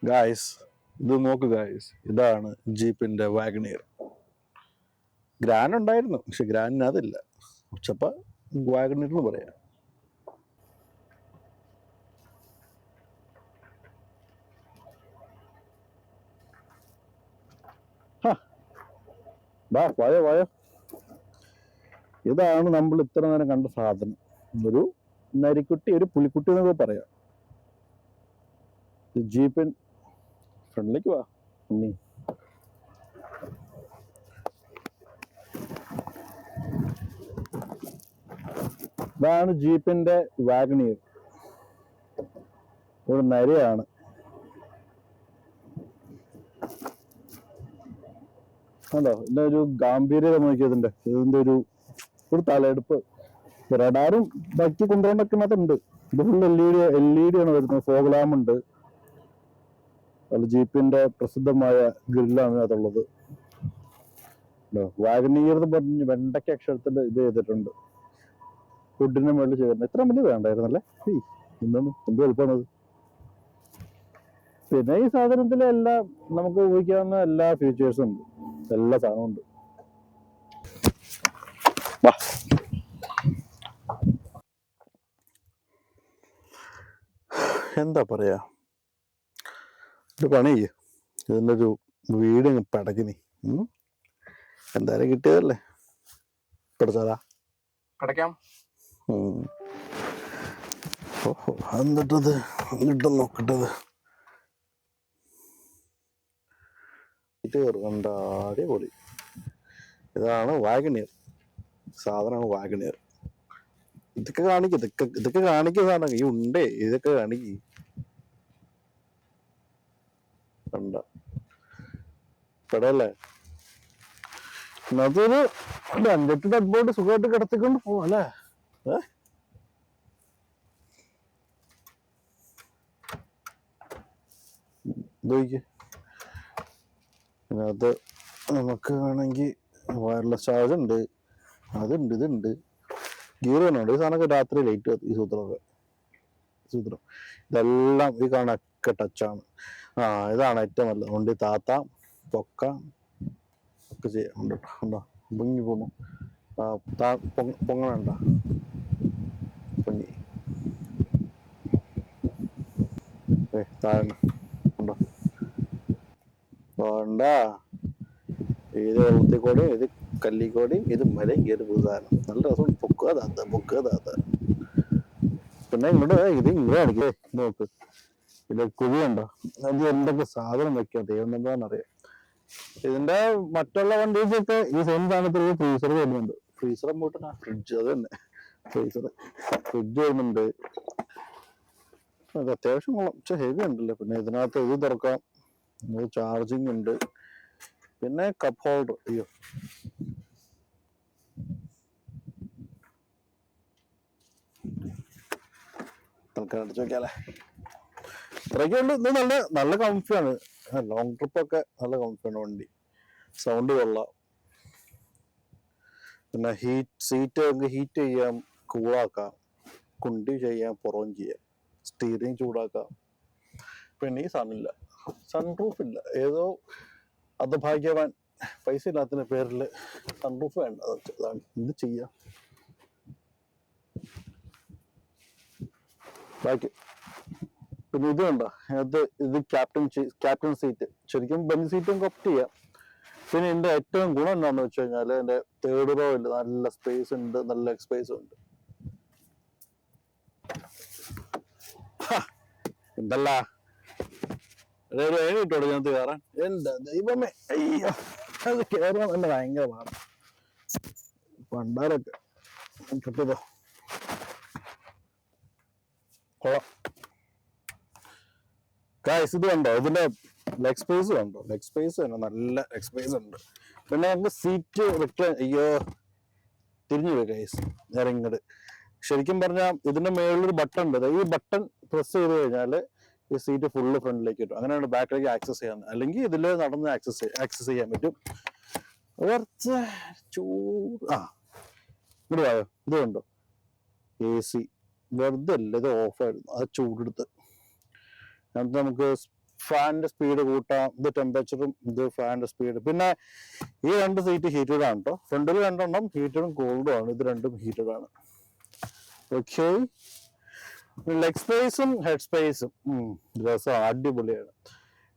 Guys, ഇത് നോക്ക് guys, ഇതാണ് ജീപ്പിന്റെ വാഗണിയർ. ഗ്രാൻ ഉണ്ടായിരുന്നു, പക്ഷെ ഗ്രാനിന് അതില്ല. ഉച്ചപ്പ വാഗണിയർ എന്ന് പറയാം. വായോ വായോ. ഇതാണ് നമ്മൾ ഇത്ര നേരം കണ്ട സാധനം. ഒരു നരിക്കുട്ടി, ഒരു പുലിക്കുട്ടി എന്നൊക്കെ പറയാം. ജീപ്പിൻ ഫ്രണ്ടിലേക്ക് വാ ഉണ്ണി. ഇതാണ് ജീപ്പിന്റെ വാഗണിയർ. ഒരു നരയാണ്. കണ്ടോ, ഇതിന്റെ ഒരു ഗാംഭീര്യത നോക്കിയതിന്റെ, ഇതിന്റെ ഒരു തലയെടുപ്പ്. റഡാറും ബാക്കി കൊണ്ടുപോകണ്ടൊക്കെ ഇത് ഫുൾ LED ആണ് വരുന്നത്. ഫോഗ് ലാമ്പ് ഉണ്ട്. അത് ജീപ്പിന്റെ പ്രസിദ്ധമായ ഗ്രില്ലാണ് അതുള്ളത്. വാഗണിയർ എന്ന് പറഞ്ഞ് വെണ്ടയ്ക്ക അക്ഷരത്തിൽ ഇത് ചെയ്തിട്ടുണ്ട്. ഫുഡിന്റെ മുകളിൽ ചെയ്തിട്ടുണ്ട്. ഇത്ര വലിയ വേണ്ടായിരുന്നല്ലേ? ഇന്നൊന്നും എന്ത് എളുപ്പമാണത്. പിന്നെ ഈ സാധനത്തിലെ എല്ലാം നമുക്ക് ഉപയോഗിക്കാവുന്ന എല്ലാ ഫീച്ചേഴ്സും ഉണ്ട്. എല്ലാ സാധനവും ഉണ്ട്. എന്താ പറയാ, ഒരു പണി ഇതിൻ്റെ ഒരു വീട് പടക്കിനി. എന്തായാലും കിട്ടിയതല്ലേ, പഠിച്ചാലാ കിടക്കാം. ഓഹോ, എന്നിട്ടത് കിട്ടും നോക്കട്ടത്. അടിപൊളി. ഇതാണ് വാഗണിയർ. സാധനമാണ് വാഗണിയർ. ഇതൊക്കെ കാണിക്കുക സാധനം. ഈ ഉണ്ടേ ഇതൊക്കെ കാണിക്ക്. കണ്ട പെടല്ലേ? അതൊരു 5-8 ഡെഡ് ബോഡി സുഖമായിട്ട് കിടത്തിക്കൊണ്ട് പോവാം അല്ലേ? ഇതിനകത്ത് നമുക്ക് വേണമെങ്കിൽ വയർലെസ് ചാർജ് ഉണ്ട്, അതുണ്ട്, ഇതുണ്ട്. ഗിയർ തന്നെയുണ്ട്. ഈ സാധനമൊക്കെ രാത്രി ലൈറ്റ് കത്തും. ഈ സൂത്രം ഇതെല്ലാം ഈ കാണൊക്കെ ടച്ചാണ്. ഇതാണ് ഏറ്റവും നല്ലത്. വണ്ടി താത്താം, പൊക്കാം ഒക്കെ ചെയ്യാം. ഉണ്ടോ പൊങ്ങി പോണു. പൊങ്ങണണ്ട പൊങ്ങി താഴെ ഉണ്ടോ? വേണ്ട. ഇത് വെള്ളത്തിക്കോടിയും ഇത് കല്ലിക്കോടിയും ഇത് മലയും കയറി സാധനം. നല്ല രസം. പൊക്കുക താത്ത. പിന്നെ ഇങ്ങോട്ട് ഇങ്ങനെ കാണിക്കേ നോക്ക്. ഇത് കുഴിയുണ്ടോ? അത് എന്തൊക്കെ സാധനം വെക്കാം ദൈവം എന്താണെന്നറിയാം. ഇതിന്റെ മറ്റുള്ള വണ്ടീസൊക്കെ ഈ സെയിം സാധനത്തിൽ ഫ്രീസർ വരുന്നുണ്ട്. ഫ്രീസറും പോയിട്ട് ഫ്രിഡ്ജ്, അത് തന്നെ ഫ്രിഡ്ജ് വരുന്നുണ്ട്. അത് അത്യാവശ്യം കൊള്ളാം. ഹെവി ഉണ്ടല്ലോ. പിന്നെ ഇതിനകത്ത് ഇത് തുറക്കാം, ചാർജിങ് ഉണ്ട്. പിന്നെ കപ്പ് ഹോൾഡർ. അയ്യോ, തൽക്കാലം അടിച്ചു നോക്കിയാലേ. ഇത്രയൊക്കെയുണ്ട്. ഇത് നല്ല കംഫിയാണ്. ലോങ് ട്രിപ്പൊക്കെ നല്ല കംഫിയാണ് വണ്ടി. സൗണ്ട് കൊള്ളാം. പിന്നെ സീറ്റ് ഹീറ്റ് ചെയ്യാം, കൂളാക്കാം, കുണ്ടി ചെയ്യാം, പുറവും ചെയ്യാം, സ്റ്റീറിങ് ചൂടാക്കാം. പിന്നെ ഈ സാധനമില്ല, സൺറൂഫ് ഇല്ല. ഏതോ അധഭാഗ്യവാൻ പൈസ ഇല്ലാത്തതിന്റെ പേരിൽ സൺറൂഫ് വേണ്ട. അതാണ് എന്ത് ചെയ്യാം. ബാക്കി പിന്നെ ഇത് വേണ്ട. ഇത് ക്യാപ്റ്റൻ സീറ്റ്. ശരിക്കും ബെഞ്ച് സീറ്റും ഓപ്റ്റ് ചെയ്യാം. പിന്നെ ഇതിന്റെ ഏറ്റവും ഗുണം എന്താണെന്ന് വെച്ച് കഴിഞ്ഞാൽ എന്റെ 3rd റോയിൽ നല്ല സ്പേസ് ഉണ്ട്, നല്ല സ്പേസ് ഉണ്ട്. എന്തല്ല എഴുതിട്ടോളൂ ഇതിനകത്ത് കയറാൻ. എന്താ ദൈവമേ, അയ്യോ, അത് കയറാൻ തന്നെ ഭയങ്കര പാടാണ്. പണ്ടാരൊക്കെ കിട്ടതോ കൊള്ളാം. ഗായ്സ്, ഇത് കണ്ടോ? ഇതിന്റെ ലെഗ് സ്പേസ് കണ്ടോ? ലെഗ് സ്പേസ് തന്നെ നല്ല ലെഗ് സ്പേസ് ഉണ്ട്. പിന്നെ നമുക്ക് സീറ്റ് വെക്കാൻ, അയ്യോ തിരിഞ്ഞു പോയി ഗായ്സ്, ഇറങ്ങട്. ശരിക്കും പറഞ്ഞാൽ ഇതിന്റെ മേളിലൊരു ബട്ടൺ ഉണ്ട്. ഈ ബട്ടൺ പ്രസ് ചെയ്ത് കഴിഞ്ഞാൽ ഈ സീറ്റ് ഫുള്ള് ഫ്രണ്ടിലേക്ക് കിട്ടും. അങ്ങനെയാണ് ബാക്കിലേക്ക് ആക്സസ് ചെയ്യാൻ. അല്ലെങ്കിൽ ഇതിൽ നടന്ന് ആക്സസ് ചെയ്യാൻ പറ്റും. കുറച്ച് ചൂട്. ഇങ്ങോട്ട് പോയോ? ഇത് കണ്ടോ? AC വെറുതെ അല്ല, ഇത് ഓഫായിരുന്നു. അത് ചൂടെടുത്ത് നമുക്ക് ഫാനിന്റെ സ്പീഡ് കൂട്ടാം, ഇത് ടെമ്പറേച്ചറും ഇത് ഫാനിന്റെ സ്പീഡ്. പിന്നെ ഈ 2 സീറ്റ് ഹീറ്റഡ് ആണ് കേട്ടോ. ഫ്രണ്ടിൽ 2 ഹീറ്റഡും കോൾഡും ആണ്, ഇത് 2 ഹീറ്റഡ് ആണ്. ഓക്കെ, ലെഗ് സ്പേസും ഹെഡ് സ്പേസും രസം അടിപൊളിയാണ്.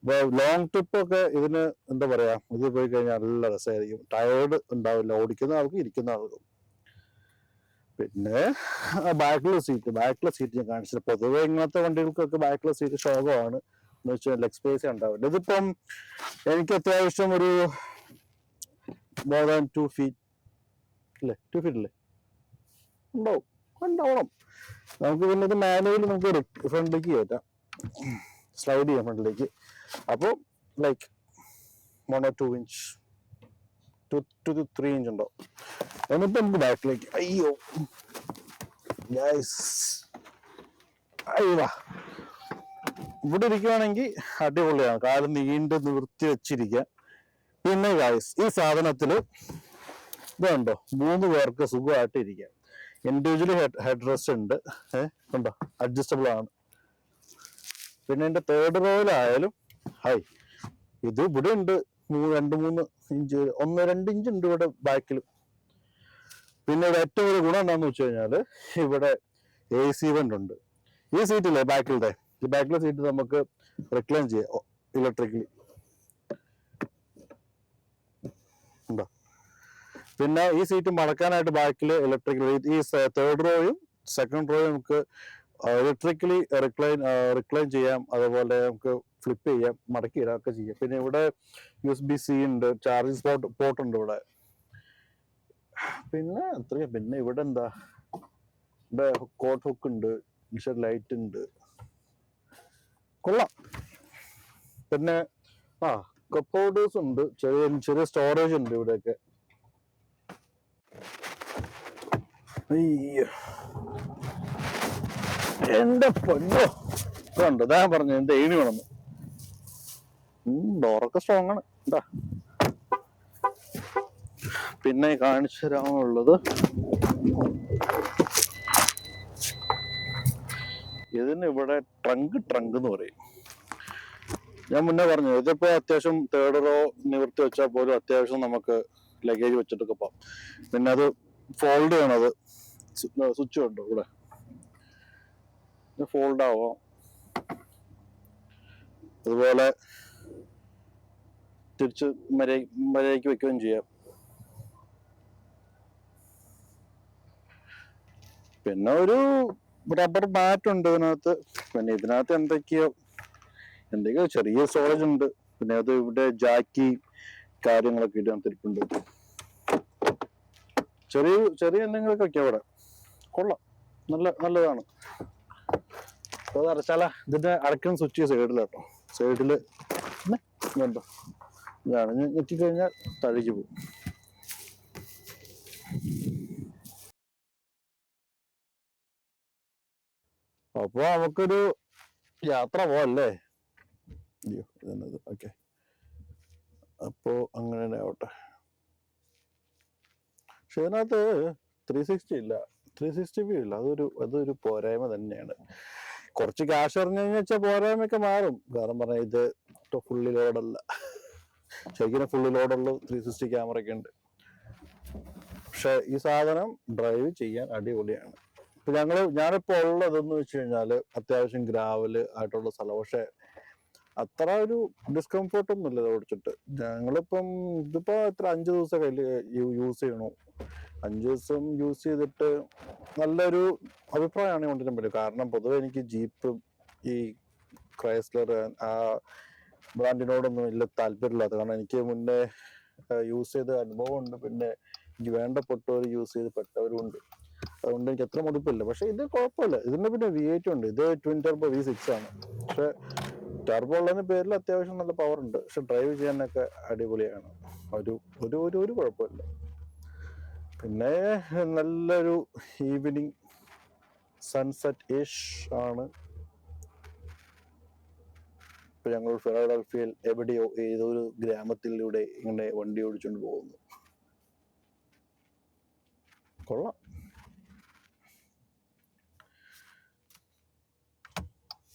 ഇപ്പൊ ലോങ് ട്രിപ്പ് ഒക്കെ ഇതിന് എന്താ പറയാ, ഇത് പോയി കഴിഞ്ഞാൽ നല്ല രസമായിരിക്കും. ടയേർഡ് ഉണ്ടാവില്ല ഓടിക്കുന്ന ആൾക്കും ഇരിക്കുന്ന ആൾക്കും. പിന്നെ ബാക്കിലെ സീറ്റ് ഞാൻ കാണിച്ചത്. പൊതുവെ ഇങ്ങനത്തെ വണ്ടികൾക്കൊക്കെ ബാക്കിലെ സീറ്റ് ശോകമാണ് എന്ന് വെച്ചാൽ ലെഗ് സ്പേസ് ഉണ്ടാവില്ല. ഇതിപ്പം എനിക്ക് അത്യാവശ്യം ഒരു മോർ ദാൻ 2 ഫീറ്റ് അല്ലേ, 2 ഫീറ്റ് അല്ലേ ഉണ്ടാവണം. നമുക്ക് പിന്നെ ഇത് മാനുവലി നമുക്ക് ഫ്രണ്ടിലേക്ക് കയറ്റാം, സ്ലൈഡ് ചെയ്യാം ഫ്രണ്ടിലേക്ക്. അപ്പോൾ like 1 or 2 inch 2 to 3 inch ഉണ്ടോ. എന്നിട്ട് നമുക്ക് ബാക്കിലേക്ക്, അയ്യോ അയ്യോ ഇവിടെ ഇരിക്കുകയാണെങ്കിൽ അടിപൊളിയാണ്, കാല് നീണ്ട് നിവൃത്തി വെച്ചിരിക്കാം. പിന്നെ ഗൈസ് ഈ സാധനത്തില് ഇതുണ്ടോ, 3 പേർക്ക് സുഖമായിട്ട് ഇരിക്കാം. ഇൻഡിവിജ്വലി ഹെഡ് റെസ്റ്റ് ഉണ്ട്, കണ്ടോ, അഡ്ജസ്റ്റബിൾ ആണ്. പിന്നെ എന്റെ 3rd റോയിലായാലും ഇത് ഇവിടെ ഉണ്ട് 2-3 ഇഞ്ച്, 1-2 ഇഞ്ച് ഉണ്ട് ഇവിടെ ബാക്കിൽ. പിന്നെ ഇവിടെ ഏറ്റവും വലിയ ഗുണം എന്താണെന്ന് വെച്ച് കഴിഞ്ഞാല് ഇവിടെ AC വെന്റ് ഉണ്ട്. ഈ സീറ്റില്ലേ ബാക്കിലത്തെ, ഈ ബാക്കിലെ സീറ്റ് നമുക്ക് റിക്ലൈൻ ചെയ്യാം ഇലക്ട്രിക്കലി ഉണ്ടോ. പിന്നെ ഈ സീറ്റ് മടക്കാനായിട്ട് ബാക്കിൽ ഇലക്ട്രിക്കലി, ഈ 3rd റോയും 2nd റോയും നമുക്ക് ഇലക്ട്രിക്കലി റിക്ലൈൻ ചെയ്യാം. അതുപോലെ നമുക്ക് ഫ്ലിപ്പ് ചെയ്യാം, മടക്കി ഇടാം ഒക്കെ ചെയ്യാം. പിന്നെ ഇവിടെ USB-C ഉണ്ട്, ചാർജിങ് പോർട്ട് ഉണ്ട് ഇവിടെ. പിന്നെ അത്രയും. പിന്നെ ഇവിടെ എന്താ, ഇവിടെ കോട്ട് ഹുക്ക് ഉണ്ട്, ലൈറ്റ് ഉണ്ട്, കൊള്ളാം. പിന്നെ കപ്പ് ഹോൾഡേഴ്സ് ഉണ്ട്, ചെറിയ സ്റ്റോറേജ് ഉണ്ട് ഇവിടെയൊക്കെ. എന്റെ പൊന്നോ കണ്ടോ, ഇതാ പറഞ്ഞു എന്റെ ഏണി വേണമെന്ന്. ഡോറൊക്കെ സ്ട്രോങ് ആണ് എന്താ. പിന്നെ കാണിച്ചു തരാനുള്ളത് ഇതിന് ഇവിടെ ട്രങ്ക് എന്ന് പറയും. ഞാൻ മുന്നേ പറഞ്ഞു ഇതിപ്പോ അത്യാവശ്യം 3rd റോ നിവർത്തി വെച്ചാൽ പോലും അത്യാവശ്യം നമുക്ക് ലഗേജ് വെച്ചിട്ടൊക്കെ പോകാം. പിന്നെ അത് ഫോൾഡ് ചെയ്യണത് സ്വിച്ച് ഉണ്ടോ ഇവിടെ, ഫോൾഡ് ആവാം. അതുപോലെ തിരിച്ച് മര്യാദയ്ക്ക് വെക്കുകയും ചെയ്യാം. പിന്നെ ഒരു റബ്ബർ മാറ്റ് ഉണ്ട് ഇതിനകത്ത്. പിന്നെ ഇതിനകത്ത് എന്തൊക്കെയോ ചെറിയ സ്റ്റോറേജ് ഉണ്ട്. പിന്നെ അത് ഇവിടെ ജാക്കി കാര്യങ്ങളൊക്കെ ഇട്ടിട്ടുണ്ട്. ചെറിയ എന്തെങ്കിലുമൊക്കെ ഒക്കെ അവിടെ കൊള്ളാം, നല്ലതാണ്. അപ്പൊ അത് അടച്ചാല ഇതിന്റെ അടയ്ക്കുന്ന സ്വിച്ച് സൈഡിലാട്ടോ, സൈഡില് ഇതുണ്ടോ, ഇതാണ്. ഞെക്കിക്കഴിഞ്ഞാൽ തഴച്ചു പോകും. അപ്പൊ നമുക്കൊരു യാത്ര പോവല്ലേ. ഓക്കെ, അപ്പോ അങ്ങനെ ആവട്ടെ. പക്ഷെ ഇതിനകത്ത് 360 ഇല്ല, 360 വ്യൂ ഇല്ല. അതൊരു പോരായ്മ തന്നെയാണ്. കുറച്ച് ക്യാഷ് എറിഞ്ഞു വെച്ചാൽ പോരായ്മയൊക്കെ മാറും. കാരണം പറഞ്ഞാൽ ഇത് ഫുള്ളി ലോഡല്ല, ശരിക്കും ഫുള്ളി ലോഡുള്ള 360 ക്യാമറ ഒക്കെ ഉണ്ട്. പക്ഷെ ഈ സാധനം ഡ്രൈവ് ചെയ്യാൻ അടിപൊളിയാണ്. ഇപ്പൊ ഞാനിപ്പോ ഉള്ളതെന്ന് വെച്ച് കഴിഞ്ഞാല് അത്യാവശ്യം ഗ്രാവല് ആയിട്ടുള്ള സ്ഥലം. പക്ഷെ അത്ര ഒരു ഡിസ്കംഫോർട്ട് ഒന്നും ഇല്ല ഇത് ഓടിച്ചിട്ട്. ഞങ്ങളിപ്പം ഇതിപ്പോ എത്ര 5 ദിവസം യൂസ് ചെയ്യണു. 5 ദിവസം യൂസ് ചെയ്തിട്ട് നല്ലൊരു അഭിപ്രായമാണ് കൊണ്ടിരാൻ പറ്റും. കാരണം പൊതുവെ എനിക്ക് ജീപ്പ്, ഈ ക്രൈസ്ലർ ആ ബ്രാൻഡിനോടൊന്നും വലിയ താല്പര്യമില്ലാത്ത, കാരണം എനിക്ക് മുന്നേ യൂസ് ചെയ്ത അനുഭവം ഉണ്ട്. പിന്നെ എനിക്ക് വേണ്ടപ്പെട്ടവർ യൂസ് ചെയ്ത് പെട്ടവരും ഉണ്ട്. അതുകൊണ്ട് എനിക്ക് അത്ര മടുപ്പില്ല. പക്ഷെ ഇത് കുഴപ്പമില്ല. ഇതിന്റെ പിന്നെ V8 ഉണ്ട്. ഇത് ട്വിൻ ടർബോ V6 ആണ്. പക്ഷെ ടർബോ ഉള്ളതിന് പേരിൽ അത്യാവശ്യം നല്ല പവർ ഉണ്ട്. പക്ഷെ ഡ്രൈവ് ചെയ്യാനൊക്കെ അടിപൊളിയാണ്. ഒരു കുഴപ്പമില്ല. പിന്നെ നല്ലൊരു ഈവനിങ് സൺസെറ്റ് ഇഷ് ആണ്. ഇപ്പൊ ഞങ്ങൾ ഫിലാഡൽഫിയയിൽ എവിടെയോ ഏതോ ഒരു ഗ്രാമത്തിലൂടെ ഇങ്ങനെ വണ്ടി ഓടിച്ചുകൊണ്ട് പോകുന്നു. കൊള്ളാം.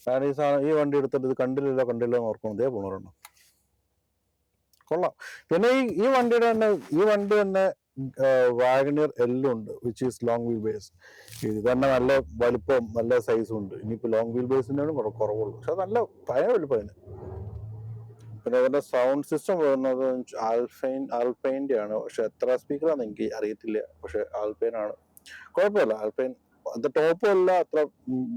ഞാൻ ഈ വണ്ടി എടുത്തിട്ട് ഇത് കണ്ടില്ലല്ലോ എന്ന് ഓർക്കണം. ഇതേ പോണവരുണ്ട്. കൊള്ളാം. പിന്നെ ഈ വണ്ടി തന്നെ വാഗണിയർ എല്ലാം ഉണ്ട്, which is long wheel base. ഇത് തന്നെ നല്ല വലിപ്പം നല്ല സൈസും ഉണ്ട്. ഇനിയിപ്പോൾ ലോങ് വീൽ ബേസിനാണ് കുറവുള്ളൂ, പക്ഷെ നല്ല ഭയങ്കര വലിപ്പം അതിന്. പിന്നെ അതിന്റെ സൗണ്ട് സിസ്റ്റം വരുന്നത് ആൽപൈൻ്റെ ആണ്. പക്ഷെ എത്ര സ്പീക്കറാന്ന് എനിക്ക് അറിയത്തില്ല. പക്ഷെ ആൽപൈൻ ആണ്, കുഴപ്പമില്ല. ആൽപൈൻ അത് ടോപ്പും അല്ല, അത്ര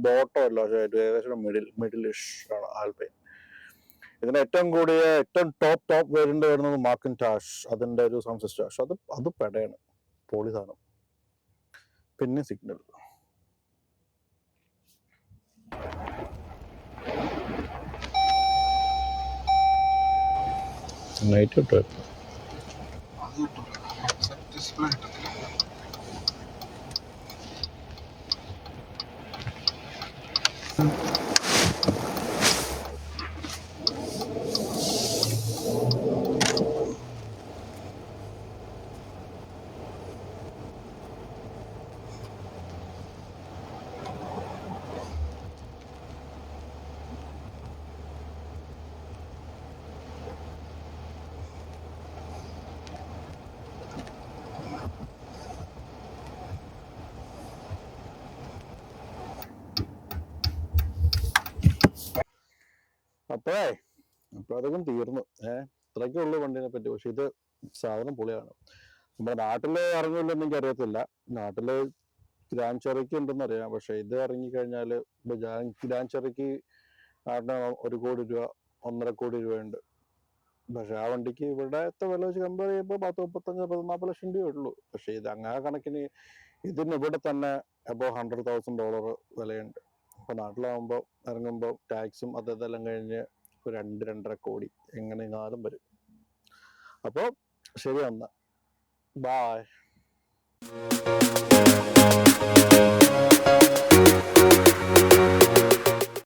ബോട്ടോ അല്ല, പക്ഷെ ഏകദേശം മിഡിലിഷ് ആണ് ആൽപൈൻ. ഇതിന് ഏറ്റവും ടോപ്പ് വേരിയന്റ് വരുന്നത് മാക്കിൻടാഷ്. അതിന്റെ ഒരു സൗണ്ട് സിസ്റ്റം. പക്ഷെ അത് പെടയാണ്, പൊളി സാധനം. പിന്നെ സിഗ്നൽ നൈറ്റ് കിട്ടും. അപ്പൊ അതൊക്കെ തീർന്നു. ഇത്രയൊക്കെ ഉള്ളു വണ്ടിനെ പറ്റി. പക്ഷെ ഇത് സാധനം പൊളിയാണ്. നമ്മുടെ നാട്ടില് ഇറങ്ങില്ലെന്ന് എനിക്ക് അറിയത്തില്ല. നാട്ടില് ഗ്രാൻഡ് ചെറിക്ക് ഉണ്ടെന്ന് അറിയാം. പക്ഷെ ഇത് ഇറങ്ങിക്കഴിഞ്ഞാല് ഗ്രാൻഡ് ചെറിക്ക് നാട്ടിന് 1 കോടി രൂപ 1.5 കോടി രൂപയുണ്ട്. പക്ഷെ ആ വണ്ടിക്ക് ഇവിടത്തെ വില വെച്ച് കമ്പയർ ചെയ്യുമ്പോൾ 10-35-40 ലക്ഷം രൂപയേ ഉള്ളൂ. പക്ഷെ ഇത് അങ്ങനെ കണക്കിന് ഇതിന് ഇവിടെ തന്നെ അബോവ് $100,000 വിലയുണ്ട്. അപ്പൊ നാട്ടിലാവുമ്പോൾ ഇറങ്ങുമ്പോൾ ടാക്സും അതെല്ലാം കഴിഞ്ഞ് 2-2.5 കോടി എങ്ങനെയാലും വരും. അപ്പോൾ ശരി, എന്നാ ബായ്.